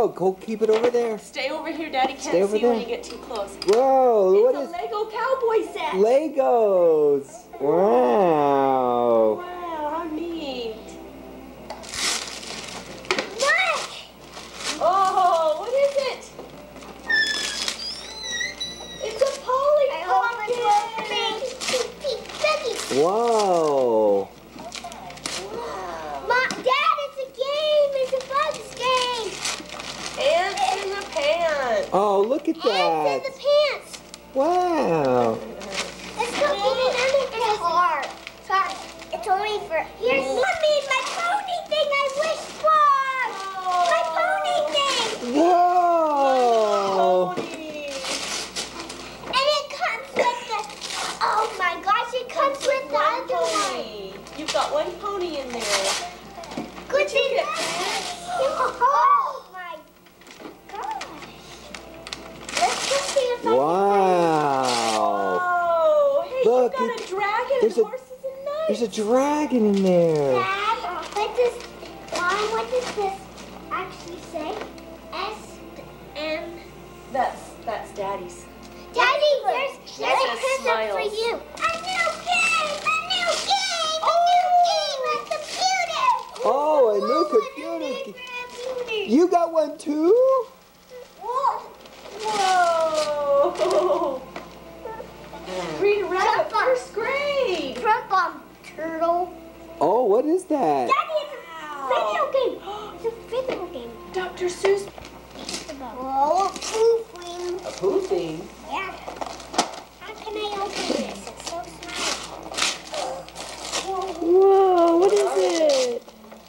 go. Go keep it over there. Stay over here. Daddy can't Stay over see there. when you get too close. Whoa, It's what a is Lego cowboy set. Legos? Wow. Wow, how neat. Look! Oh, what is it? It's a Polly Pocket. Whoa. Dad, it's a game. It's a Bugs game. Ants in the pants. Oh, look at Ants in that. the pants. Wow. Let's go get another pants. It's hard. Sorry. It's only for... Here's Mommy, my pony thing I wish for. My pony thing. Whoa. And it comes with the... Oh my gosh, it comes with the other one. You've got one pony in there. Good thing. Oh my gosh. Let's go see if I Wow. Oh, hey, Look, you got a dragon there's and a- horses and knights. There's a dragon in there. Dad, Mom, what does this actually say? S-M. That's Daddy's. Daddy, there's a says present for smiles. you. A new game! A new game! A new game! A computer! Oh, a new computer. You got one too? Whoa! Whoa! Read around first grade. Trump on turtle. Oh, what is that? Daddy, it's a video game. It's a video game. Dr. Seuss. Oh, poofing. A poofing. Yeah. How can I open this? It's so small. Whoa, what is it?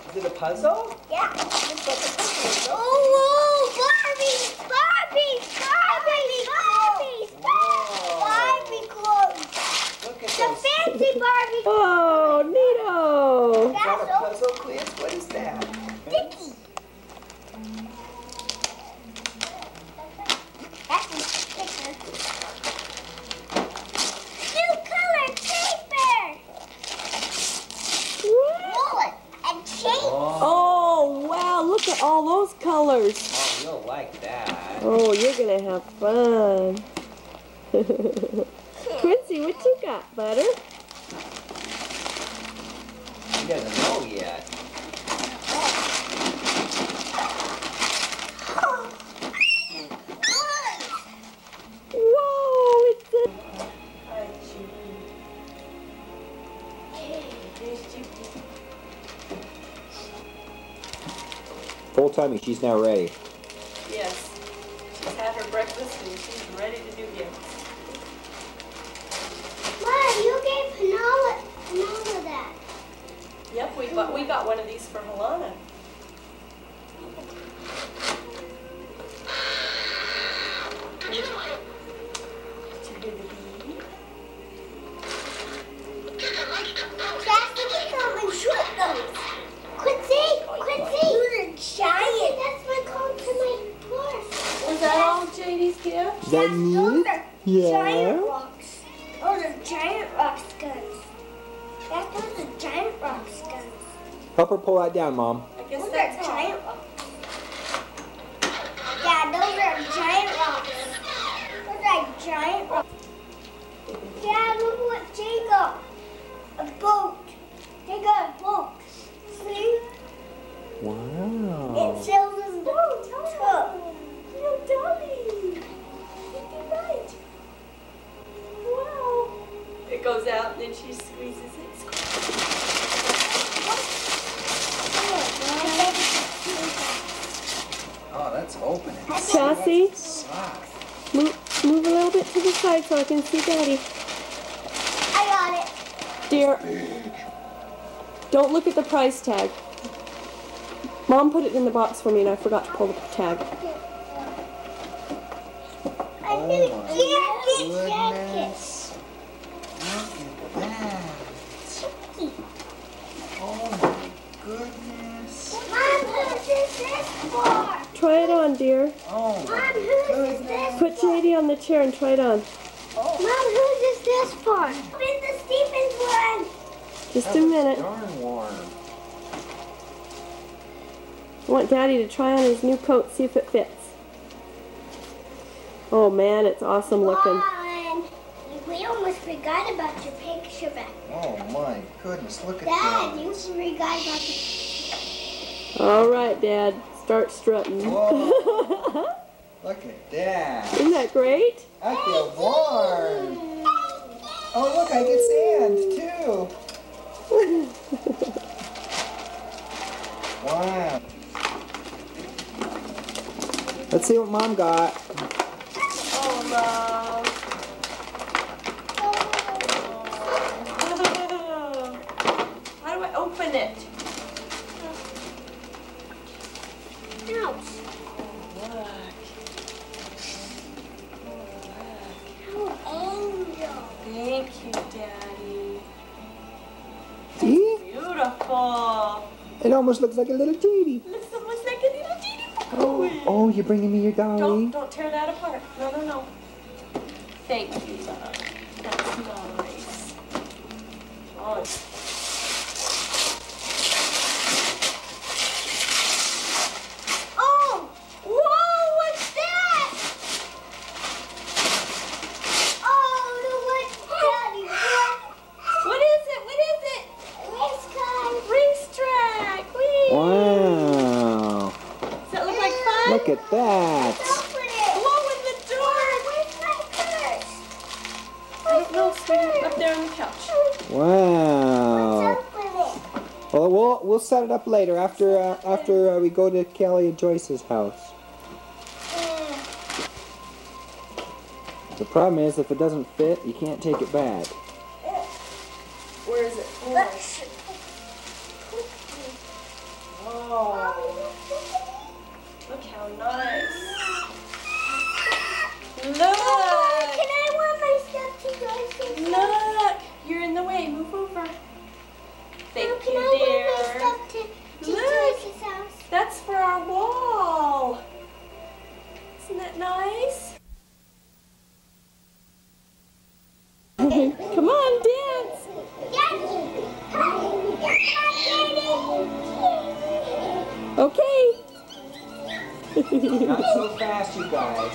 Is it a puzzle? Yeah. Oh, Barbie! Barbie! Barbie! Barbie! Barbie clothes. Look at The those. fancy Barbie. Oh, neato. Is that a puzzle, Cleo? What is that? Sticky. That's a sticker. New color paper. Wallet and chain. Oh, wow, look at all those colors. Oh, you'll like that. Oh, you're going to have fun. Quincy, what you got, butter? He doesn't know yet. Whoa, it's a... Full tummy, she's now ready. Yes. She's had her breakfast and she's ready to do gifts. Mom, you gave Panola that. Yep, we got one of these for Milana. Cassie, come and shoot those. Quincy, Quincy. You're a giant. That's my code to my horse. Is that all JD's gift? Is that Those neat? are Yeah. giant rocks. Those are giant rock guns. Those are giant rock guns. Help her pull that down, Mom. I guess Those are that's all. giant rocks. Yeah, those are giant rocks. Those are giant rocks. Dad, look what Jay got. A boat. They got a boat. See? Wow. It sails in the boat. Little Dolly. You're right. Wow. It goes out and then she squeezes it. Oh, that's open. Chassis, Soft. move a little bit to the side so I can see Daddy. I got it. Dear, don't look at the price tag. Mom put it in the box for me and I forgot to pull the tag. A new jacket. Goodness. Look at that. Oh my goodness. Mom, who's this for? Try it on, dear. Oh Mom, my who's this Put JD on the chair and try it on. Mom, who's this for? It's the Stevens one. Just a minute. Darn warm. I want Daddy to try on his new coat, see if it fits. Oh man, it's awesome looking. Mom, we almost forgot about your picture back there. Oh my goodness, look at Dad, that. you forgot about the... All right, Dad, start strutting. Whoa. Look at that. Isn't that great? I feel warm. Oh look, I get sand too. Wow. Let's see what Mom got. Oh, love. How do I open it? Ouch. Look. Oh, angel. Thank you, Daddy. See? Beautiful. It almost looks like a little genie. Looks almost like a little genie. Oh, you're bringing me your dolly? Don't tear that apart. No, no, no. Thank you, love. That's nice. Oh. Oh! Whoa, what's that? Oh, no, what's Daddy? What is it? What is it? Race car. Racetrack. Whee! Wow. Does that look like fun? Look at that. Open it. Blow in the door. Where's my purse? I don't know, sweetie. Up there on the couch. Wow. Open it. Well, we'll set it up later after we go to Kelly and Joyce's house. The problem is if it doesn't fit, you can't take it back. Where is it? Whoa. Look how nice. Look. Can I want my stuff to Joyce's? Look. You're in the way. Move over. Thank Can you, I want my dear. stuff to Look. Joyce's house? That's for our wall. Isn't that nice? Come on, dance. Daddy! Okay. Not so fast, you guys.